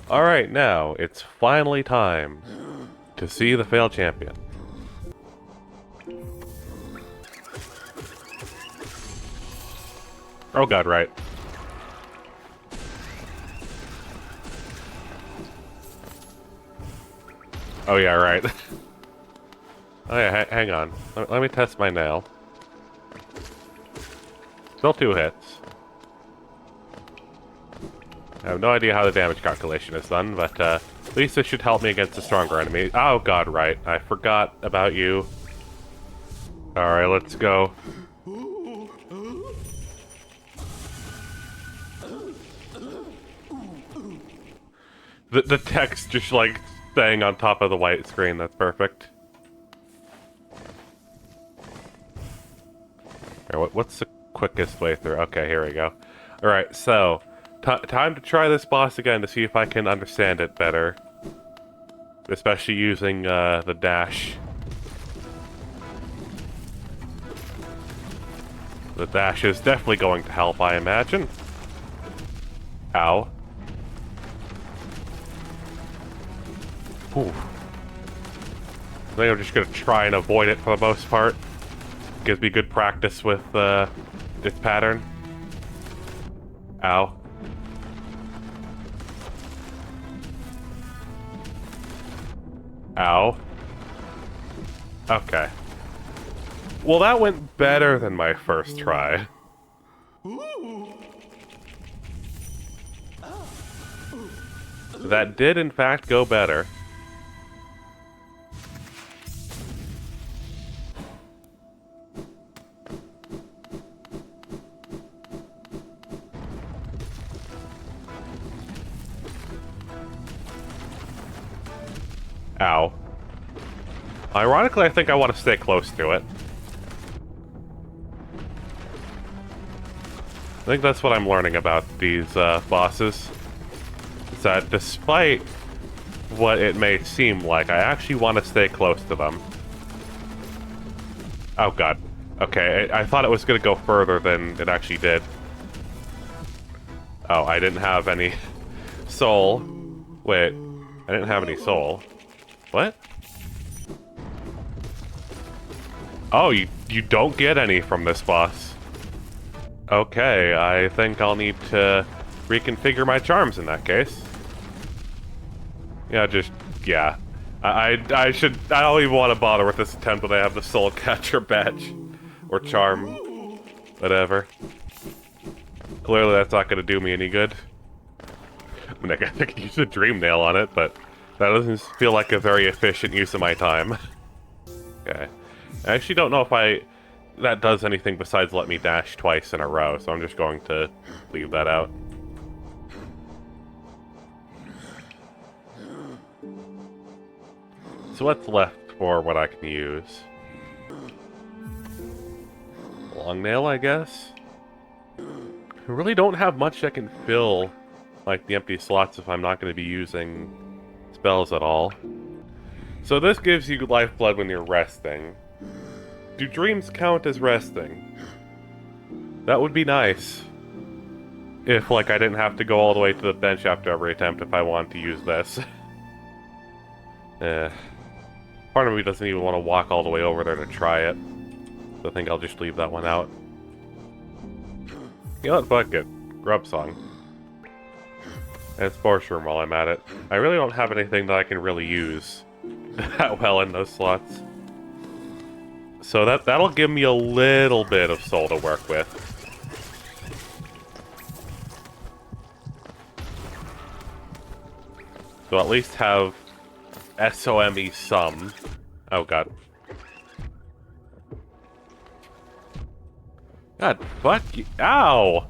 Alright, now, it's finally time to see the failed champion. Oh god, right. Oh yeah, right. Oh yeah, hang on. Let me test my nail. Still 2 hits. I have no idea how the damage calculation is done, but at least this should help me against a stronger enemy. Oh god, right. I forgot about you. Alright, let's go. The text just like staying on top of the white screen, that's perfect. Alright, what's the quickest way through? Okay, here we go. Alright, so, time to try this boss again to see if I can understand it better. Especially using the dash. The dash is definitely going to help, I imagine. Ow. Ooh. I think I'm just gonna try and avoid it for the most part. Gives me good practice with its pattern. Ow. Ow. Okay. Well, that went better than my first try. That did, in fact, go better. Ow. Ironically, I think I want to stay close to it. I think that's what I'm learning about these bosses. Is that despite what it may seem like, I actually want to stay close to them. Oh god. Okay, I thought it was going to go further than it actually did. Oh, I didn't have any soul. Wait, I didn't have any soul. What? Oh, you don't get any from this boss. Okay, I think I'll need to reconfigure my charms in that case. Yeah. I don't even want to bother with this attempt when I have the soul catcher badge. Or charm. Whatever. Clearly that's not gonna do me any good. I mean, I guess I could use a dream nail on it, but that doesn't feel like a very efficient use of my time. Okay. I actually don't know if that does anything besides let me dash twice in a row, so I'm just going to leave that out. So what's left for what I can use? Long nail, I guess? I really don't have much that can fill, like, the empty slots if I'm not going to be using spells at all. So this gives you lifeblood when you're resting. Do dreams count as resting? That would be nice. If, like, I didn't have to go all the way to the bench after every attempt if I wanted to use this. Part of me doesn't even want to walk all the way over there to try it. So I think I'll just leave that one out. You know what, fuck it. Grub Song. And Spore Shroom while I'm at it. I really don't have anything that I can really use that well in those slots. So that'll give me a little bit of soul to work with. So at least have SOME some. Oh god. God, fuck you. Ow!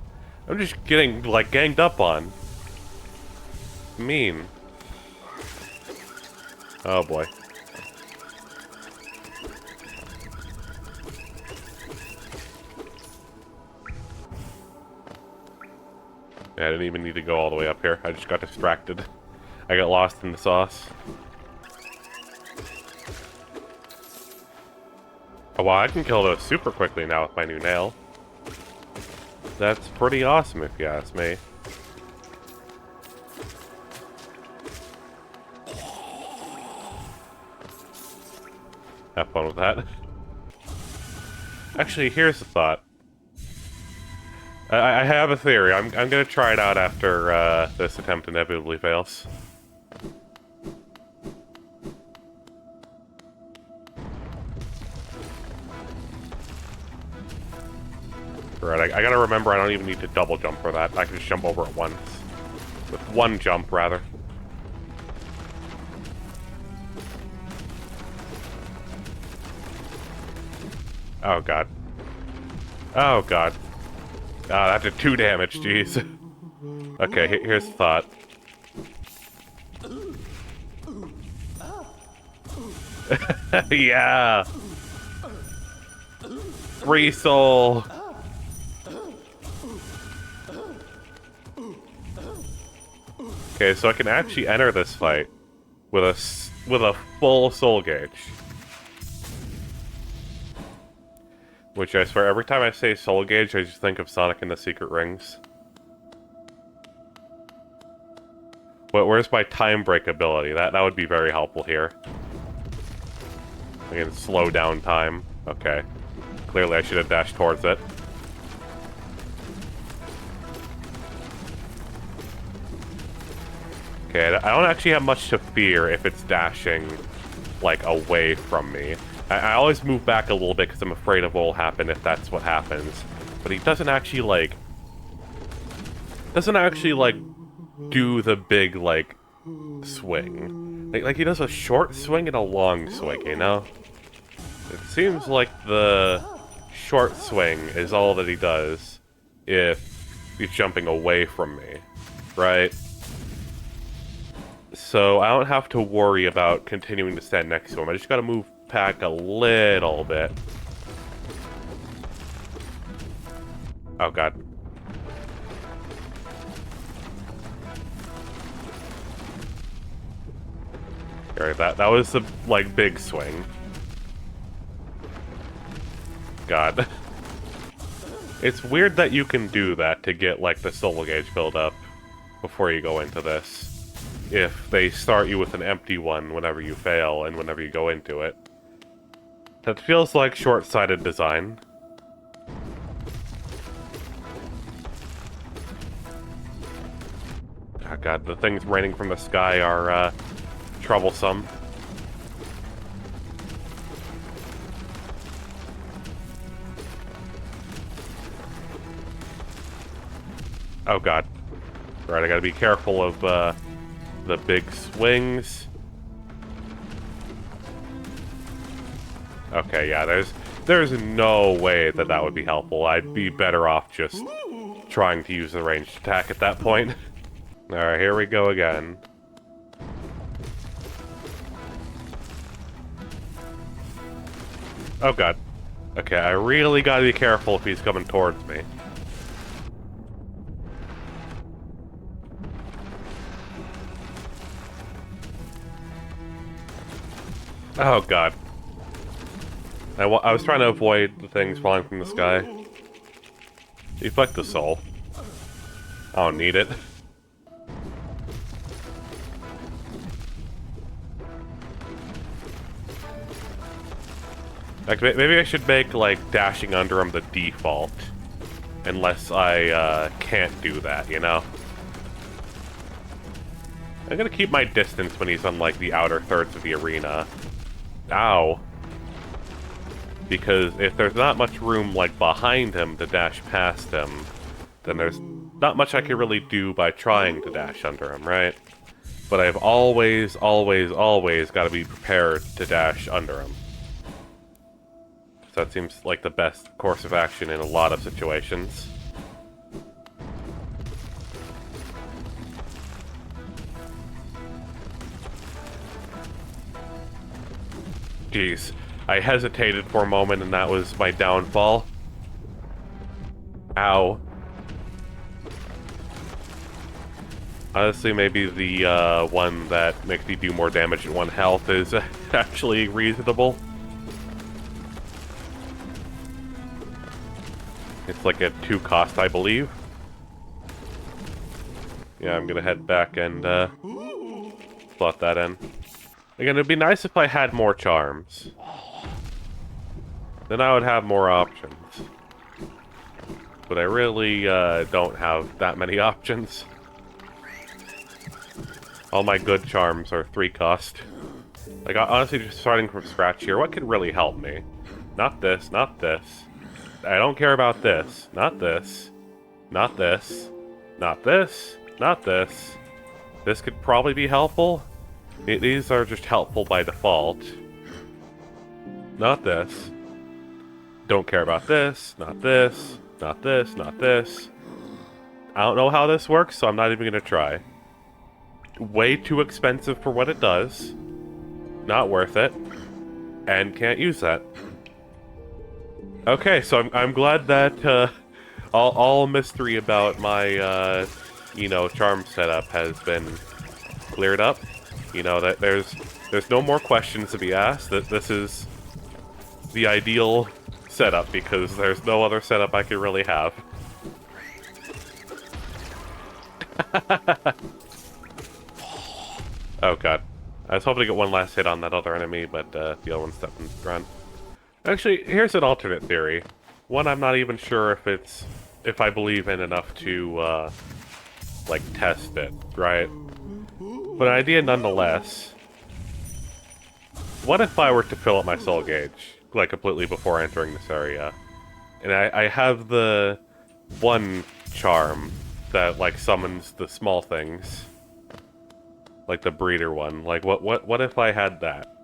I'm just getting, like, ganged up on. Mean. Oh boy. Yeah, I didn't even need to go all the way up here. I just got distracted. I got lost in the sauce. Oh, wow, I can kill those super quickly now with my new nail. That's pretty awesome if you ask me. Have fun with that. Actually, here's the thought. I have a theory. I'm gonna try it out after this attempt inevitably fails. Right, I gotta remember I don't even need to double jump for that. I can just jump over it once. With one jump, rather. Oh god. Oh god. Ah, that did 2 damage, jeez. Okay, here's the thought. Yeah! 3 soul! Okay, so I can actually enter this fight with a full soul gauge. Which I swear, every time I say soul gauge, I just think of Sonic and the Secret Rings. But where's my time break ability? That would be very helpful here. I can slow down time. Okay. Clearly I should have dashed towards it. Okay, I don't actually have much to fear if it's dashing, like, away from me. I always move back a little bit because I'm afraid of what will happen if that's what happens. But he doesn't actually, like... do the big, like, swing. Like he does a short swing and a long swing, you know? It seems like the short swing is all that he does if he's jumping away from me, right? So I don't have to worry about continuing to stand next to him. I just gotta move back a little bit. Oh god. Alright, that was the, like, big swing. God. It's weird that you can do that to get, like, the soul gauge build up before you go into this. If they start you with an empty one whenever you fail and whenever you go into it. That feels like short-sighted design. Oh god, the things raining from the sky are, troublesome. Oh god. Right, I gotta be careful of, the big swings. Okay, yeah, there's no way that would be helpful. I'd be better off just trying to use the ranged attack at that point. Alright, here we go again. Oh god. Okay, I really gotta be careful if he's coming towards me. Oh god. I was trying to avoid the things falling from the sky. Deflect the soul. I don't need it. Like, maybe I should make, like, dashing under him the default. Unless I, can't do that, you know? I'm gonna keep my distance when he's on, like, the outer thirds of the arena. Ow. Because if there's not much room, like, behind him to dash past him, then there's not much I can really do by trying to dash under him, right? But I've always got to be prepared to dash under him. So that seems like the best course of action in a lot of situations. Jeez. I hesitated for a moment and that was my downfall. Ow. Honestly, maybe the one that makes me do more damage at 1 health is actually reasonable. It's like a 2 cost, I believe. Yeah, I'm gonna head back and slot that in. Again, it'd be nice if I had more charms. then I would have more options. But I really don't have that many options. All my good charms are 3 cost. Like, honestly, just starting from scratch here, what could really help me? Not this, not this. I don't care about this. Not this. Not this. Not this. Not this. This could probably be helpful. These are just helpful by default. Not this. Don't care about this. Not this. Not this. Not this. I don't know how this works, so I'm not even going to try. Way too expensive for what it does. Not worth it. And can't use that. Okay, so I'm glad that all mystery about my charm setup has been cleared up. You know that there's no more questions to be asked. That this is the ideal setup because there's no other setup I could really have. Oh god. I was hoping to get one last hit on that other enemy, but the other one stepped in front. Actually, here's an alternate theory. One I'm not even sure if I believe in enough to like test it, right? But an idea nonetheless. What if I were to fill up my soul gauge, like completely before entering this area? And I have the one charm that like summons the small things. Like the breeder one. Like what if I had that?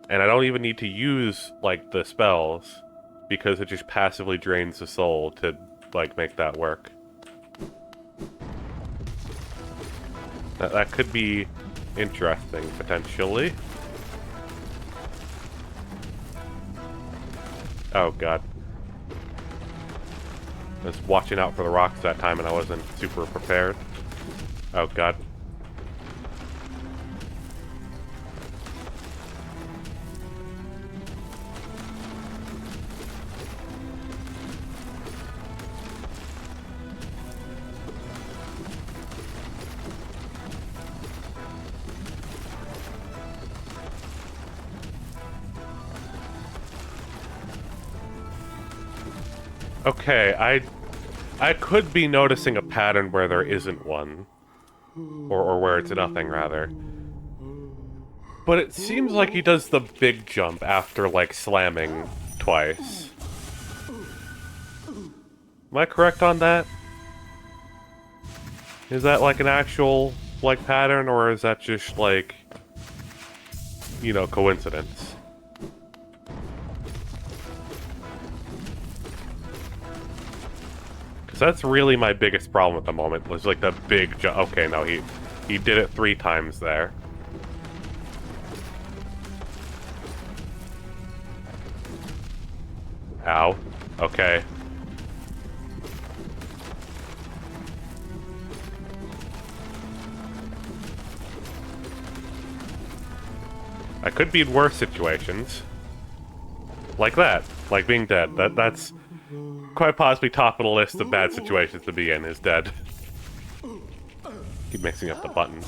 And I don't even need to use like the spells because it just passively drains the soul to like make that work. That could be interesting potentially. Oh god. I was watching out for the rocks that time and I wasn't super prepared. Oh god. Okay, I could be noticing a pattern where there isn't one. Or where it's nothing, rather. But it seems like he does the big jump after, like, slamming twice. Am I correct on that? Is that, like, an actual, like, pattern, or is that just, like, you know, coincidence? That's really my biggest problem at the moment, was like the big jump. Okay, no, he did it 3 times there. Ow. Okay. I could be in worse situations. Like that. Like being dead. That's quite possibly top of the list of bad situations to be in, is dead. Keep mixing up the buttons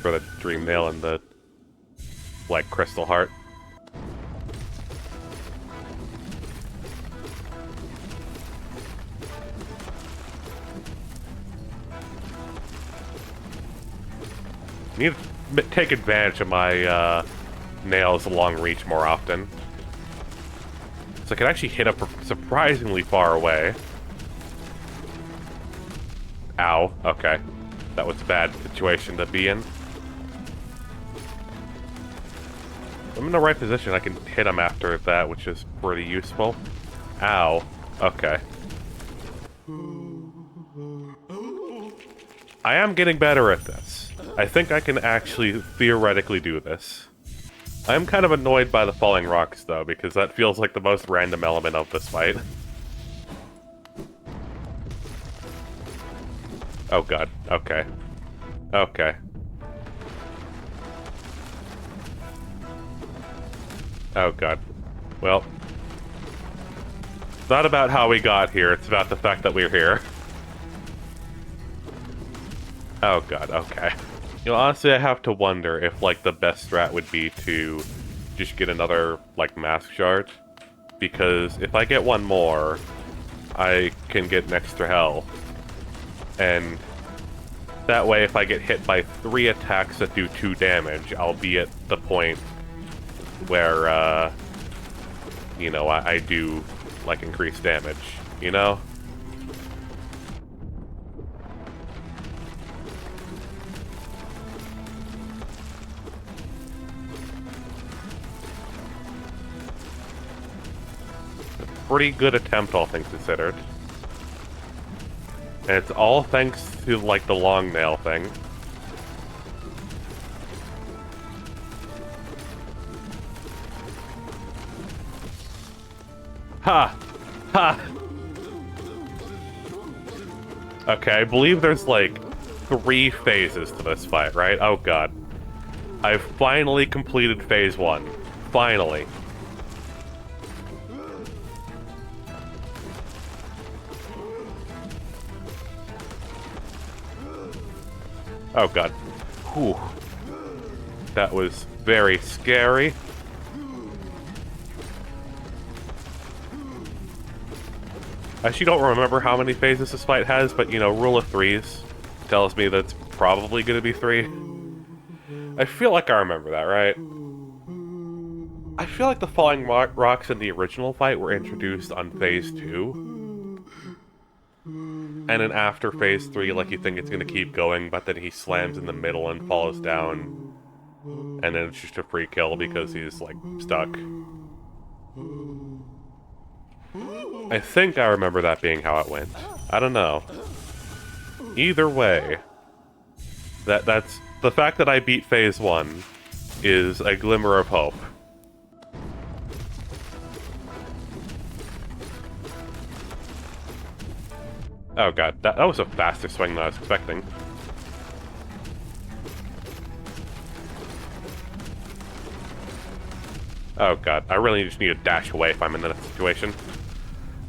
for the Dream Nail and the, like, Crystal Heart. Need to take advantage of my nails long reach more often. So I can actually hit up surprisingly far away. Ow. Okay. That was a bad situation to be in. I'm in the right position. I can hit him after that, which is pretty useful. Ow. Okay. I am getting better at this. I think I can actually theoretically do this. I'm kind of annoyed by the falling rocks, though, because that feels like the most random element of this fight. Oh god. Okay. Okay. Oh god. Well. It's not about how we got here, it's about the fact that we're here. Oh god, okay. You know, honestly, I have to wonder if, like, the best strat would be to just get another, like, mask shard. because if I get one more, I can get an extra health. And that way, if I get hit by 3 attacks that do 2 damage, I'll be at the point where, you know, I do, like, increased damage, you know? Pretty good attempt, all things considered. And it's all thanks to, like, the long nail thing. Ha! Ha! Okay, I believe there's, like, 3 phases to this fight, right? Oh god. I've finally completed phase 1. Finally. Oh god. Whew. That was very scary. I actually don't remember how many phases this fight has, but, you know, rule of 3s tells me that's probably going to be 3. I feel like I remember that, right? I feel like the falling rocks in the original fight were introduced on phase 2. And then after phase 3, like, you think it's gonna keep going, but then he slams in the middle and falls down. And then it's just a free kill because he's, like, stuck. I think I remember that being how it went. I don't know. Either way, that's... The fact that I beat phase 1 is a glimmer of hope. Oh god, that was a faster swing than I was expecting. Oh god, I really just need to dash away if I'm in that situation.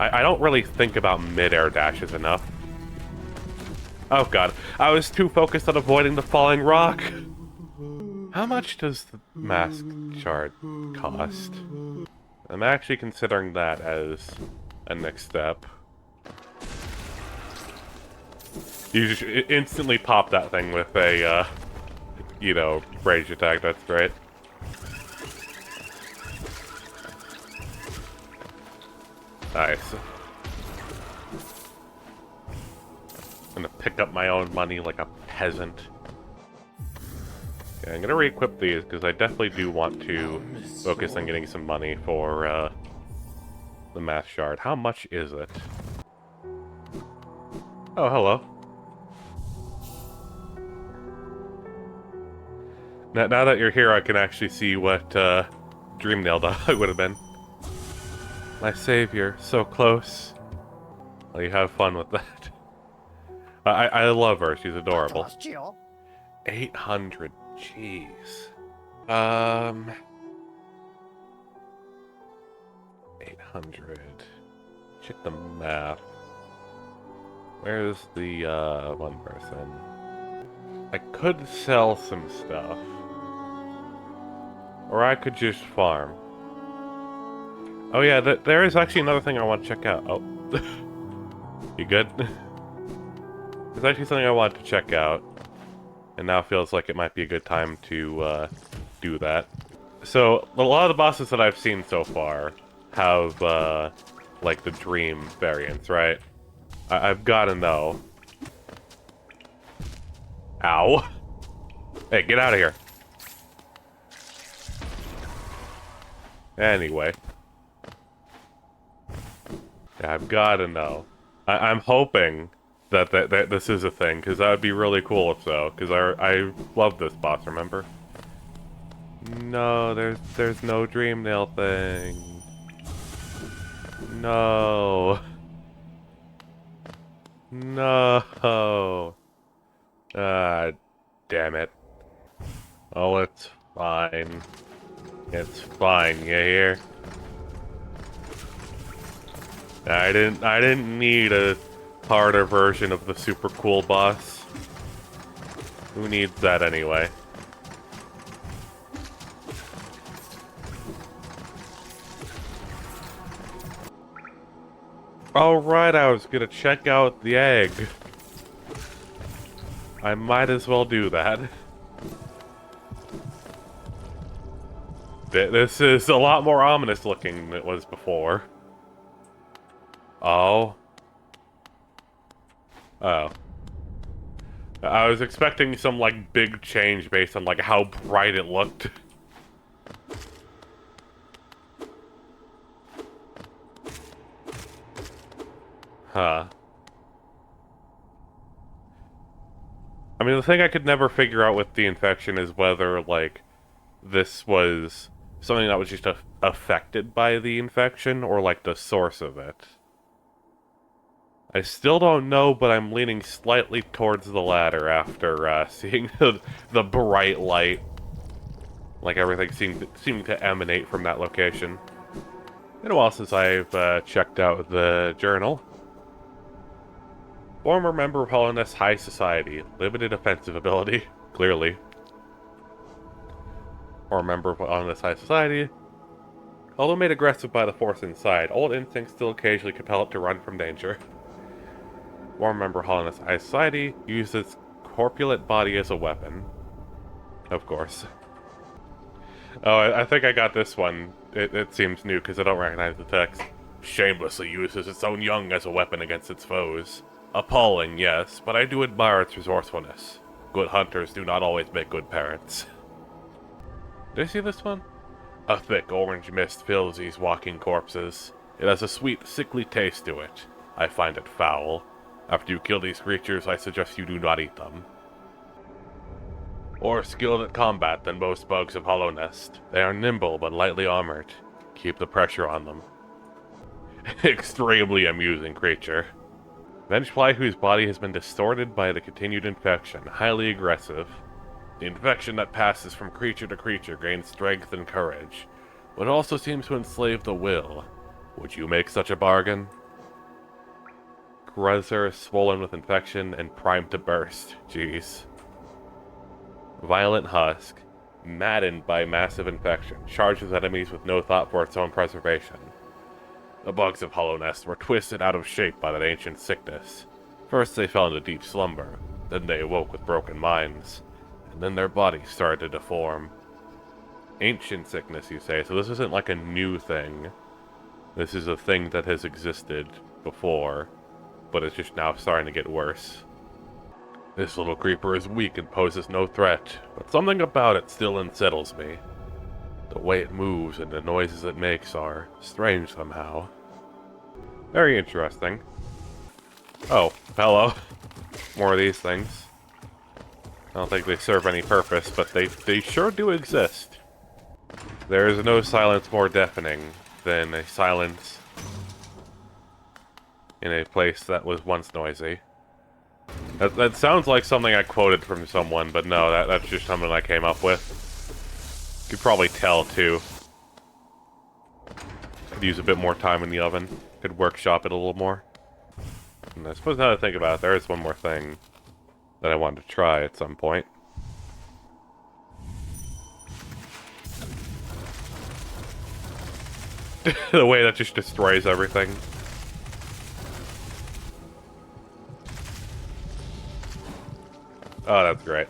I don't really think about mid-air dashes enough. Oh god, I was too focused on avoiding the falling rock! How much does the mask shard cost? I'm actually considering that as a next step. You just instantly pop that thing with a, you know, rage attack, that's great. Nice. I'm gonna pick up my own money like a peasant. Okay, I'm gonna re-equip these, because I definitely do want to focus on getting some money for, the mask shard. How much is it? Oh, hello. Now that you're here, I can actually see what Dreamnail Dog would have been. My savior, so close. Well, you have fun with that. I love her, she's adorable. 800, jeez. 800. Check the math. Where's the, one person? I could sell some stuff. Or I could just farm. Oh yeah, there is actually another thing I want to check out. Oh. You good? There's actually something I wanted to check out. And now feels like it might be a good time to, do that. So, a lot of the bosses that I've seen so far have, like, the dream variants, right? I've gotta know. Ow. Hey, get out of here. Anyway. Yeah, I've gotta know. I'm hoping that this is a thing, because that would be really cool if so, because I love this boss, remember? No, there's no Dreamnail thing. No. No. Ah, damn it. Oh, it's fine. It's fine, you hear? I didn't need a harder version of the super cool boss. Who needs that anyway? Alright, I was gonna check out the egg. I might as well do that. This is a lot more ominous looking than it was before. Oh. Oh. I was expecting some, like, big change based on, like, how bright it looked. Huh. I mean, the thing I could never figure out with the infection is whether, like, this was something that was just affected by the infection, or, like, the source of it. I still don't know, but I'm leaning slightly towards the latter after seeing the bright light. Like, everything seemed to emanate from that location. Been a while since I've checked out the journal. Former member of Hollownest High Society. Limited offensive ability, clearly. Or member of Hollownest High Society. Although made aggressive by the force inside, old instincts still occasionally compel it to run from danger. Former member of Hollownest High Society uses corpulent body as a weapon. Of course. Oh, I think I got this one. It seems new because I don't recognize the text. Shamelessly uses its own young as a weapon against its foes. Appalling, yes, but I do admire its resourcefulness. Good hunters do not always make good parents. Did I see this one? A thick orange mist fills these walking corpses. It has a sweet, sickly taste to it. I find it foul. After you kill these creatures, I suggest you do not eat them. More skilled at combat than most bugs of Hollownest. They are nimble but lightly armored. Keep the pressure on them. Extremely amusing creature. Vengefly, whose body has been distorted by the continued infection. Highly aggressive. The infection that passes from creature to creature gains strength and courage, but also seems to enslave the will. Would you make such a bargain? Gruzzer, swollen with infection and primed to burst. Jeez. Violent Husk, maddened by massive infection, charges enemies with no thought for its own preservation. The bugs of Hollownest were twisted out of shape by that ancient sickness. First they fell into deep slumber, then they awoke with broken minds, and then their bodies started to deform. Ancient sickness, you say, so this isn't like a new thing. This is a thing that has existed before, but it's just now starting to get worse. This little creeper is weak and poses no threat, but something about it still unsettles me. The way it moves and the noises it makes are strange somehow. Very interesting. Oh, hello. More of these things. I don't think they serve any purpose, but they sure do exist. There is no silence more deafening than a silence in a place that was once noisy. That sounds like something I quoted from someone, but no, that's just something I came up with. You could probably tell, too. Could use a bit more time in the oven. Could workshop it a little more. And I suppose now that I think about it, there is one more thing that I wanted to try at some point. The way that just destroys everything. Oh, that's great.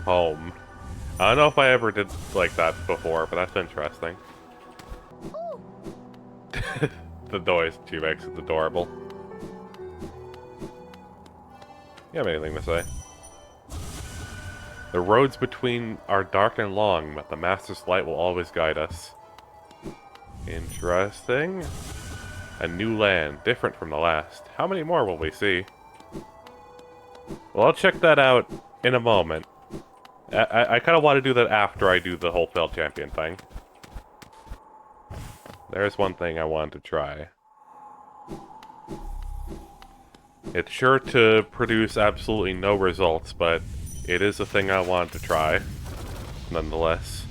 Home. I don't know if I ever did like that before, but that's interesting. The noise she makes is adorable. You have anything to say? The roads between are dark and long, but the Master's light will always guide us. Interesting. A new land, different from the last. How many more will we see? Well, I'll check that out in a moment. I kind of want to do that after I do the whole failed champion thing. There's one thing I wanted to try. It's sure to produce absolutely no results, but it is a thing I wanted to try, nonetheless.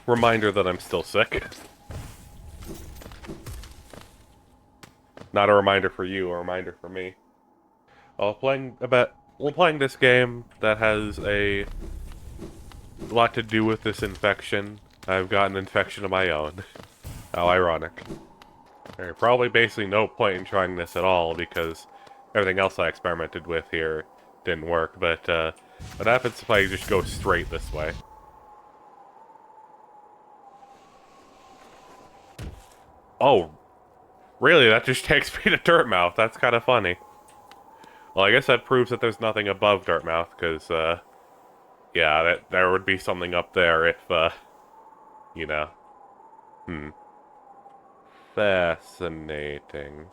Reminder that I'm still sick. Not a reminder for you, a reminder for me. While playing this game that has a lot to do with this infection, I've got an infection of my own. How ironic. There's probably basically no point in trying this at all because everything else I experimented with here didn't work, but what happens if I just go straight this way? Oh, really? That just takes me to Dirtmouth. That's kind of funny. Well, I guess that proves that there's nothing above Dirtmouth, because, yeah, there would be something up there if, you know. Hmm. Fascinating.